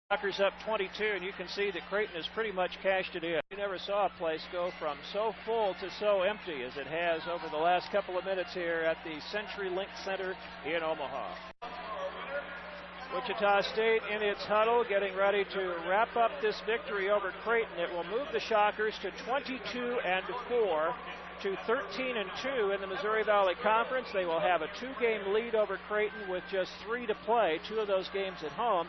Shockers up 22, and you can see that Creighton has pretty much cashed it in. You never saw a place go from so full to so empty as it has over the last couple of minutes here at the CenturyLink Center in Omaha. Wichita State in its huddle, getting ready to wrap up this victory over Creighton. It will move the Shockers to 22-4 to 13-2 in the Missouri Valley Conference. They will have a 2-game lead over Creighton with just 3 to play, 2 of those games at home.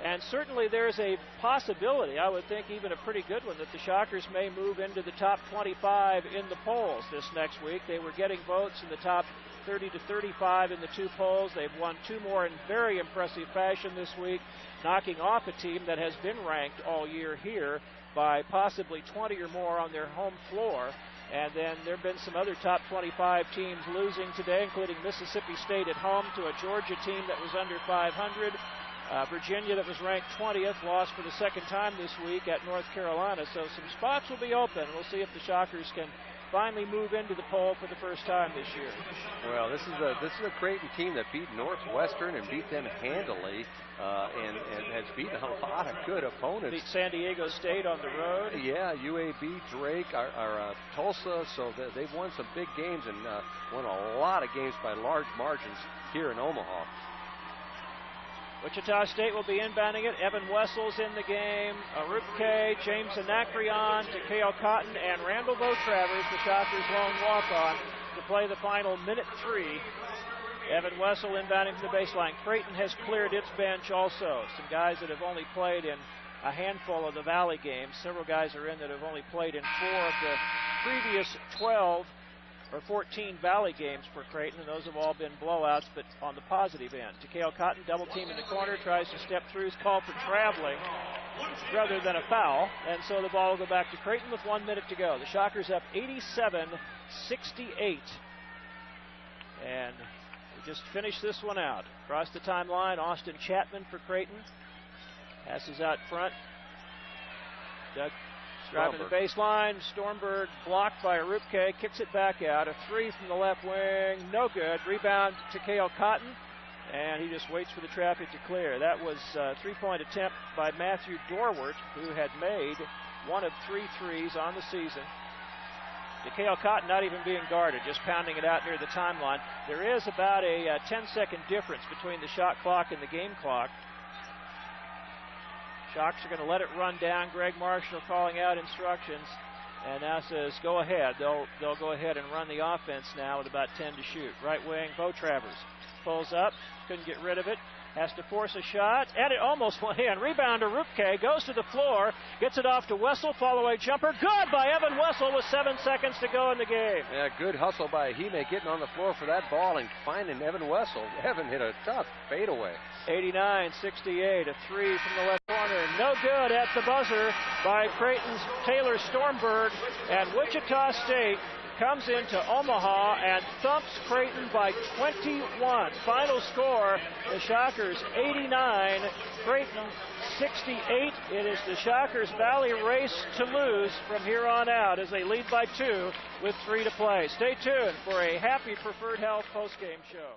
And certainly there's a possibility, I would think even a pretty good one, that the Shockers may move into the top 25 in the polls this next week. They were getting votes in the top 30 to 35 in the 2 polls. They've won 2 more in very impressive fashion this week, knocking off a team that has been ranked all year here by possibly 20 or more on their home floor. And then there have been some other top 25 teams losing today, including Mississippi State at home to a Georgia team that was under 500. Virginia, that was ranked 20th, lost for the second time this week at North Carolina. So some spots will be open. We'll see if the Shockers can finally move into the poll for the first time this year. Well, this is a Creighton team that beat Northwestern and beat them handily, and has beaten a lot of good opponents. Beat San Diego State on the road. Yeah, UAB, Drake, Tulsa. So they've won some big games and won a lot of games by large margins here in Omaha. Wichita State will be inbounding it. Evan Wessel's in the game. Arupke, James Anacreon, Takeo Cotton, and Randall Beautravers, the Shockers' lone walk-on, to play the final minute 3. Evan Wessel inbounding from the baseline. Creighton has cleared its bench also. Some guys that have only played in a handful of the Valley games. Several guys are in that have only played in 4 of the previous 12 or 14 Valley games for Creighton, and those have all been blowouts, but on the positive end. Takeo Cotton, double team in the corner, tries to step through, is called for traveling rather than a foul, and so the ball will go back to Creighton with 1 minute to go. The Shockers up 87-68. And we just finished this one out. Across the timeline, Austin Chapman for Creighton. Passes out front. Doug driving the baseline. Stormberg blocked by Arupke, kicks it back out. A 3 from the left wing, no good. Rebound to Takeo Cotton, and he just waits for the traffic to clear. That was a 3-point attempt by Matthew Dorwart, who had made 1 of 3 threes on the season. Takeo Cotton not even being guarded, just pounding it out near the timeline. There is about a 10-second difference between the shot clock and the game clock. Shocks are going to let it run down. Greg Marshall calling out instructions, and now says go ahead. They'll go ahead and run the offense now with about 10 to shoot. Right wing, Beautravers pulls up, couldn't get rid of it. Has to force a shot, and it almost went in. Rebound to Rupke, goes to the floor, gets it off to Wessel, fall-away jumper. Good by Evan Wessel with 7 seconds to go in the game. Yeah, good hustle by Hime getting on the floor for that ball and finding Evan Wessel. Evan hit a tough fadeaway. 89-68, a 3 from the left corner. No good at the buzzer by Creighton's Taylor Stormberg, and Wichita State comes into Omaha and thumps Creighton by 21. Final score, the Shockers 89, Creighton 68. It is the Shockers' Valley race to lose from here on out as they lead by 2 with 3 to play. Stay tuned for a Happy Preferred Health postgame show.